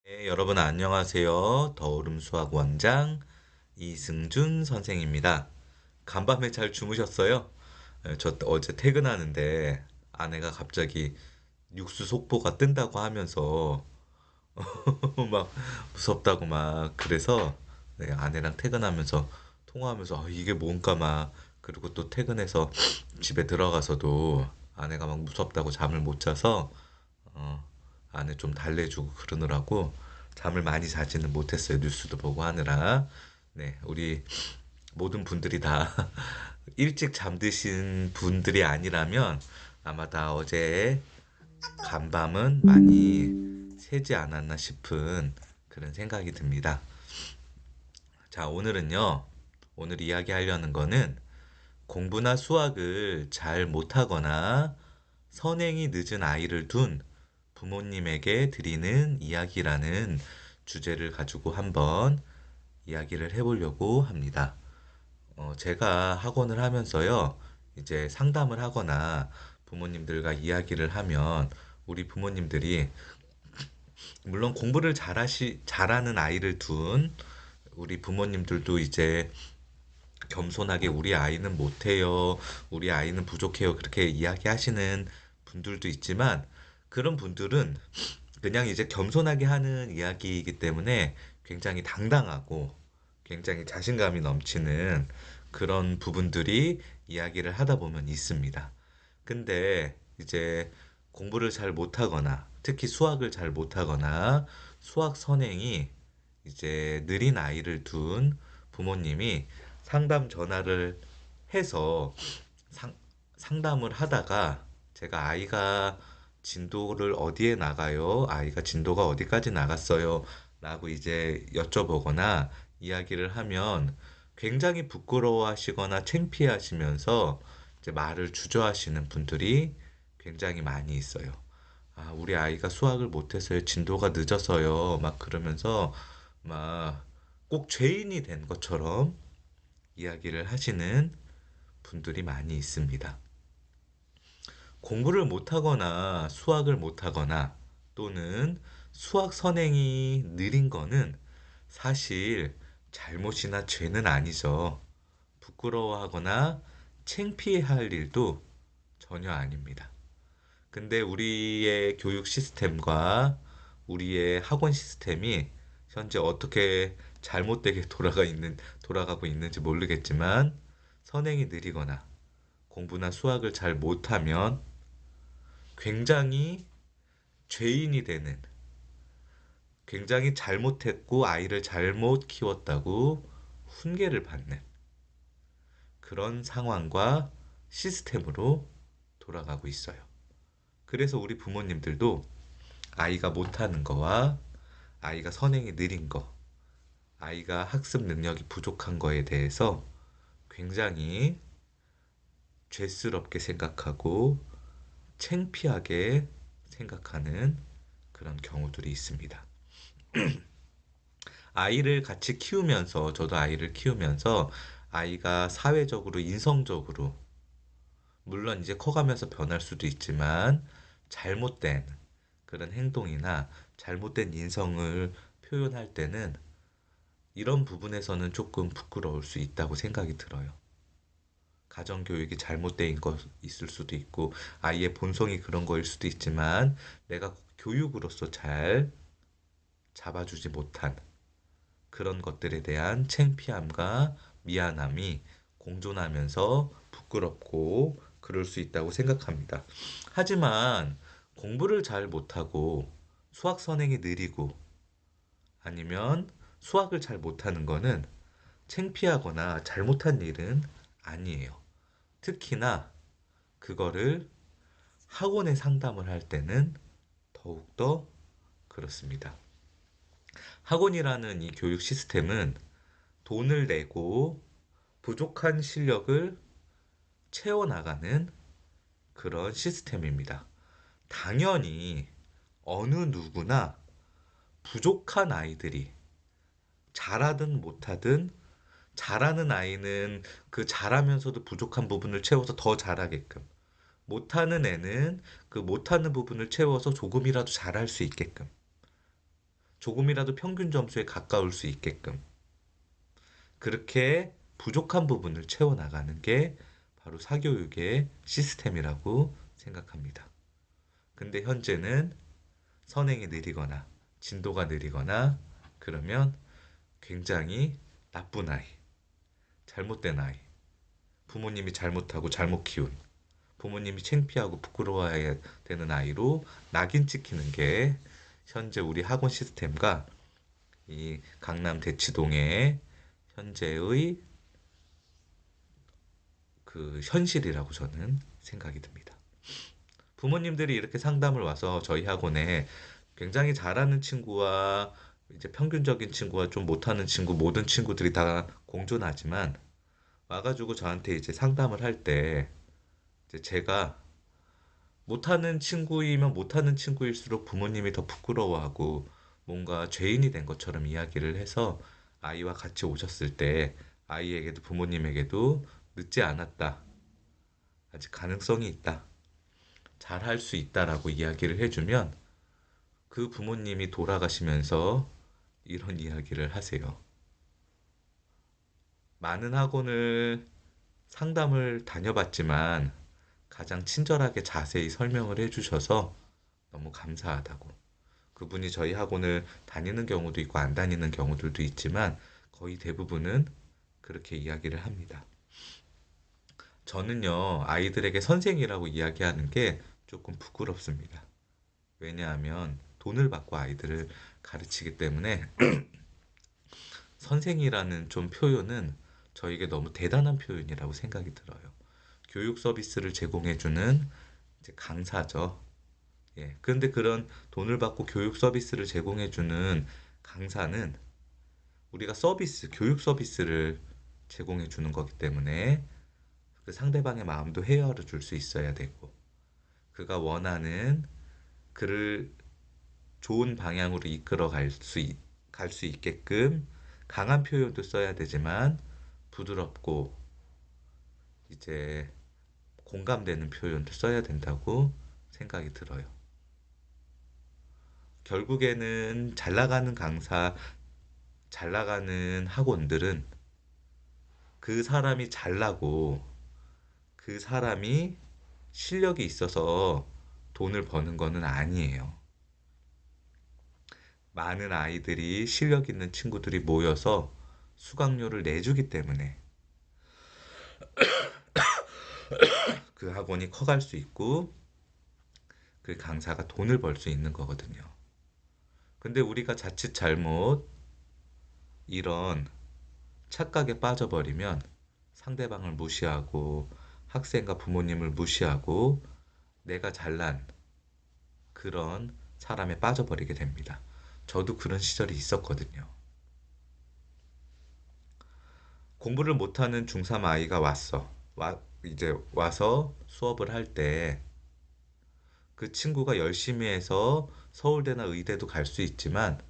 네, 여러분 안녕하세요. 더오름 수학 원장 이승준 선생입니다. 간밤에 잘 주무셨어요? 저 어제 퇴근하는데 아내가 갑자기 육수 속보가 뜬다고 하면서 막 무섭다고 막 그래서 네, 아내랑 퇴근하면서 통화하면서 이게 뭔가 막 그리고 또 퇴근해서 집에 들어가서도 아내가 막 무섭다고 잠을 못 자서 어, 아내 좀 달래주고 그러느라고 잠을 많이 자지는 못했어요. 뉴스도 보고 하느라. 네, 우리 모든 분들이 다 일찍 잠드신 분들이 아니라면 아마 다 어제 간밤은 많이 새지 않았나 싶은 그런 생각이 듭니다. 자, 오늘 이야기하려는 거는 공부나 수학을 잘 못하거나 선행이 늦은 아이를 둔 부모님에게 드리는 이야기라는 주제를 가지고 한번 이야기를 해보려고 합니다. 제가 학원을 하면서요, 이제 상담을 하거나 부모님들과 이야기를 하면 우리 부모님들이 물론 공부를 잘하는 아이를 둔 우리 부모님들도 이제 겸손하게 우리 아이는 못해요. 우리 아이는 부족해요. 그렇게 이야기하시는 분들도 있지만 그런 분들은 그냥 이제 겸손하게 하는 이야기이기 때문에 굉장히 당당하고 굉장히 자신감이 넘치는 그런 부분들이 이야기를 하다 보면 있습니다. 근데 이제 공부를 잘 못하거나 특히 수학을 잘 못하거나 수학 선행이 이제 느린 아이를 둔 부모님이 상담 전화를 해서 상, 상담을 하다가 제가 아이가 진도를 어디에 나가요? 아이가 진도가 어디까지 나갔어요? 라고 이제 여쭤보거나 이야기를 하면 굉장히 부끄러워하시거나 창피하시면서 이제 말을 주저하시는 분들이 굉장히 많이 있어요. 우리 아이가 수학을 못해서요. 진도가 늦어서요. 막 그러면서 막 꼭 죄인이 된 것처럼 이야기를 하시는 분들이 많이 있습니다. 공부를 못하거나 수학을 못하거나 또는 수학 선행이 느린 거는 사실 잘못이나 죄는 아니죠. 부끄러워하거나 창피할 일도 전혀 아닙니다. 근데 우리의 교육 시스템과 우리의 학원 시스템이 현재 어떻게 잘못되게 돌아가고 있는지 모르겠지만 선행이 느리거나 공부나 수학을 잘 못하면 굉장히 죄인이 되는, 굉장히 잘못했고 아이를 잘못 키웠다고 훈계를 받는 그런 상황과 시스템으로 돌아가고 있어요. 그래서 우리 부모님들도 아이가 못하는 거와 아이가 선행이 느린 거, 아이가 학습 능력이 부족한 거에 대해서 굉장히 죄스럽게 생각하고 창피하게 생각하는 그런 경우들이 있습니다. 아이를 같이 키우면서, 저도 아이를 키우면서 아이가 사회적으로, 인성적으로, 물론 이제 커가면서 변할 수도 있지만 잘못된 그런 행동이나 잘못된 인성을 표현할 때는 이런 부분에서는 조금 부끄러울 수 있다고 생각이 들어요. 가정교육이 잘못된 것 있을 수도 있고, 아이의 본성이 그런 거일 수도 있지만, 내가 교육으로서 잘 잡아주지 못한 그런 것들에 대한 창피함과 미안함이 공존하면서 부끄럽고 그럴 수 있다고 생각합니다. 하지만 공부를 잘 못하고 수학 선행이 느리고 아니면 수학을 잘 못하는 거는 창피하거나 잘못한 일은 아니에요. 특히나 그거를 학원에 상담을 할 때는 더욱더 그렇습니다. 학원이라는 이 교육 시스템은 돈을 내고 부족한 실력을 채워나가는 그런 시스템입니다. 당연히 어느 누구나 부족한 아이들이 잘하든 못하든 잘하는 아이는 그 잘하면서도 부족한 부분을 채워서 더 잘하게끔 못하는 애는 그 못하는 부분을 채워서 조금이라도 잘할 수 있게끔 조금이라도 평균 점수에 가까울 수 있게끔 그렇게 부족한 부분을 채워나가는 게 바로 사교육의 시스템이라고 생각합니다. 근데 현재는 선행이 느리거나 진도가 느리거나 그러면 굉장히 나쁜 아이, 잘못된 아이, 부모님이 잘못하고 잘못 키운, 부모님이 창피하고 부끄러워해야 되는 아이로 낙인 찍히는 게 현재 우리 학원 시스템과 이 강남 대치동의 현재의 그 현실이라고 저는 생각이 듭니다. 부모님들이 이렇게 상담을 와서 저희 학원에 굉장히 잘하는 친구와 이제 평균적인 친구와 좀 못하는 친구, 모든 친구들이 다 공존하지만 와가지고 저한테 이제 상담을 할 때 이제 제가 못하는 친구이면 못하는 친구일수록 부모님이 더 부끄러워하고 뭔가 죄인이 된 것처럼 이야기를 해서 아이와 같이 오셨을 때 아이에게도 부모님에게도 늦지 않았다. 아직 가능성이 있다. 잘할 수 있다라고 이야기를 해주면 그 부모님이 돌아가시면서 이런 이야기를 하세요. 많은 학원을 상담을 다녀봤지만 가장 친절하게 자세히 설명을 해주셔서 너무 감사하다고. 그분이 저희 학원을 다니는 경우도 있고 안 다니는 경우들도 있지만 거의 대부분은 그렇게 이야기를 합니다. 저는요, 아이들에게 선생이라고 이야기하는 게 조금 부끄럽습니다. 왜냐하면 돈을 받고 아이들을 가르치기 때문에 선생이라는 좀 표현은 저에게 너무 대단한 표현이라고 생각이 들어요. 교육 서비스를 제공해주는 이제 강사죠. 예. 그런데 그런 돈을 받고 교육 서비스를 제공해주는 강사는 우리가 서비스, 교육 서비스를 제공해주는 거기 때문에 그 상대방의 마음도 헤아려 줄 수 있어야 되고, 그가 원하는 그를 좋은 방향으로 이끌어 갈 수 있게끔 강한 표현도 써야 되지만 부드럽고 이제 공감되는 표현도 써야 된다고 생각이 들어요. 결국에는 잘 나가는 강사, 잘 나가는 학원들은 그 사람이 잘나고 그 사람이 실력이 있어서 돈을 버는 거는 아니에요. 많은 아이들이 실력 있는 친구들이 모여서 수강료를 내주기 때문에 그 학원이 커갈 수 있고 그 강사가 돈을 벌 수 있는 거거든요. 근데 우리가 자칫 잘못 이런 착각에 빠져버리면 상대방을 무시하고 학생과 부모님을 무시하고 내가 잘난 그런 사람에 빠져버리게 됩니다. 저도 그런 시절이 있었거든요. 공부를 못하는 중3 아이가 이제 와서 수업을 할 때 그 친구가 열심히 해서 서울대나 의대도 갈 수 있지만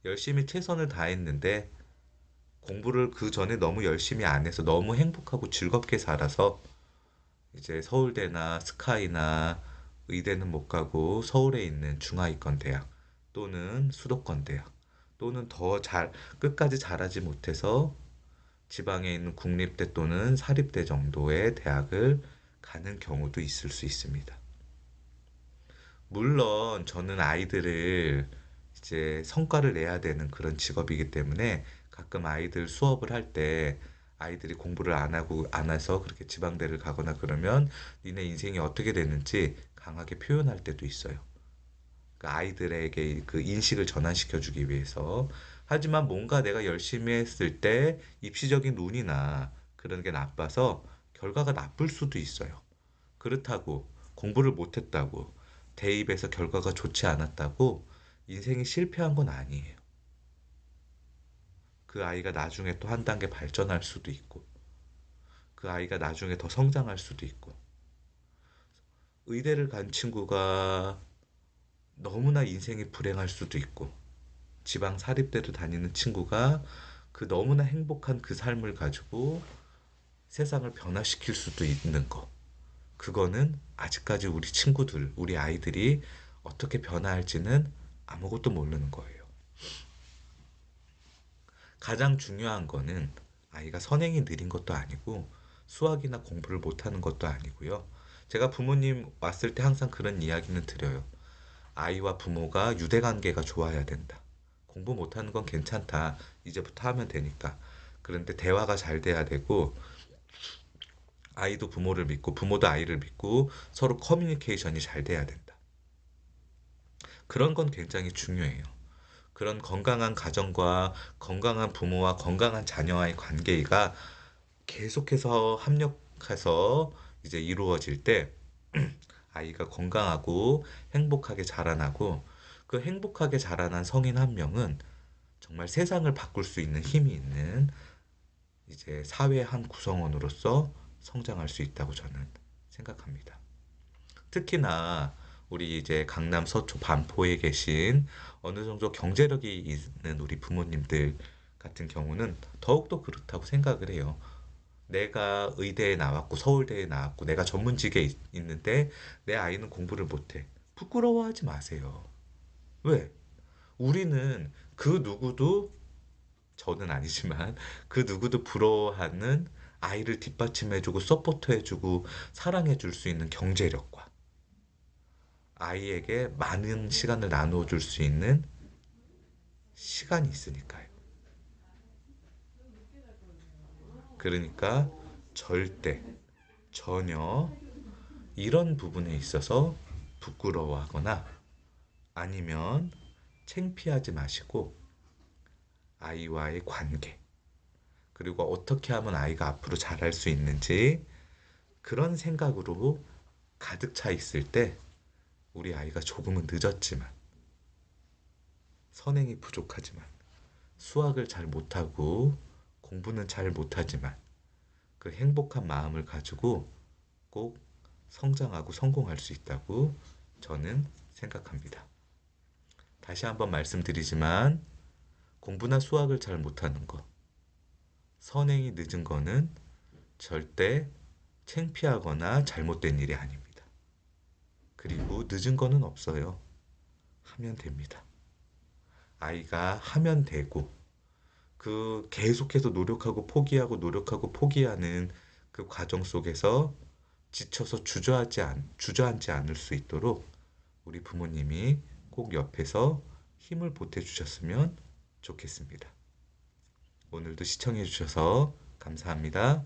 열심히 최선을 다했는데 공부를 그 전에 너무 열심히 안 해서 너무 행복하고 즐겁게 살아서 이제 서울대나 스카이나 의대는 못 가고 서울에 있는 중하위권 대학 또는 수도권 대학 또는 끝까지 잘하지 못해서 지방에 있는 국립대 또는 사립대 정도의 대학을 가는 경우도 있을 수 있습니다. 물론 저는 아이들을 이제 성과를 내야 되는 그런 직업이기 때문에 가끔 아이들 수업을 할 때 아이들이 공부를 안 하고 안 해서 그렇게 지방대를 가거나 그러면 니네 인생이 어떻게 됐는지 강하게 표현할 때도 있어요. 그 아이들에게 그 인식을 전환시켜 주기 위해서. 하지만 뭔가 내가 열심히 했을 때 입시적인 운이나 그런 게 나빠서 결과가 나쁠 수도 있어요. 그렇다고 공부를 못했다고 대입에서 결과가 좋지 않았다고 인생이 실패한 건 아니에요. 그 아이가 나중에 또 한 단계 발전할 수도 있고, 그 아이가 나중에 더 성장할 수도 있고, 의대를 간 친구가 너무나 인생이 불행할 수도 있고, 지방 사립대를 다니는 친구가 그 너무나 행복한 그 삶을 가지고 세상을 변화시킬 수도 있는 거. 그거는 아직까지 우리 친구들, 우리 아이들이 어떻게 변화할지는 아무것도 모르는 거예요. 가장 중요한 거는 아이가 선행이 느린 것도 아니고 수학이나 공부를 못하는 것도 아니고요. 제가 부모님 왔을 때 항상 그런 이야기는 드려요. 아이와 부모가 유대관계가 좋아야 된다. 공부 못하는 건 괜찮다. 이제부터 하면 되니까. 그런데 대화가 잘 돼야 되고 아이도 부모를 믿고 부모도 아이를 믿고 서로 커뮤니케이션이 잘 돼야 된다. 그런 건 굉장히 중요해요. 그런 건강한 가정과 건강한 부모와 건강한 자녀와의 관계가 계속해서 합력해서 이제 이루어질 때 아이가 건강하고 행복하게 자라나고 그 행복하게 자라난 성인 한 명은 정말 세상을 바꿀 수 있는 힘이 있는 이제 사회 한 구성원으로서 성장할 수 있다고 저는 생각합니다. 특히나 우리 이제 강남 서초 반포에 계신 어느 정도 경제력이 있는 우리 부모님들 같은 경우는 더욱더 그렇다고 생각을 해요. 내가 의대에 나왔고 서울대에 나왔고 내가 전문직에 있는데 내 아이는 공부를 못해. 부끄러워하지 마세요. 왜? 우리는 그 누구도 저는 아니지만 그 누구도 부러워하는 아이를 뒷받침해주고 서포트해주고 사랑해줄 수 있는 경제력과 아이에게 많은 시간을 나누어 줄 수 있는 시간이 있으니까요. 그러니까 절대, 전혀 이런 부분에 있어서 부끄러워하거나 아니면 창피하지 마시고 아이와의 관계, 그리고 어떻게 하면 아이가 앞으로 잘할 수 있는지 그런 생각으로 가득 차 있을 때 우리 아이가 조금은 늦었지만 선행이 부족하지만 수학을 잘 못하고 공부는 잘 못하지만 그 행복한 마음을 가지고 꼭 성장하고 성공할 수 있다고 저는 생각합니다. 다시 한번 말씀드리지만 공부나 수학을 잘 못하는 거, 선행이 늦은 거는 절대 창피하거나 잘못된 일이 아닙니다. 그리고 늦은 거는 없어요. 하면 됩니다. 아이가 하면 되고 그 계속해서 노력하고 포기하는 그 과정 속에서 지쳐서 주저앉지 않을 수 있도록 우리 부모님이 꼭 옆에서 힘을 보태주셨으면 좋겠습니다. 오늘도 시청해주셔서 감사합니다.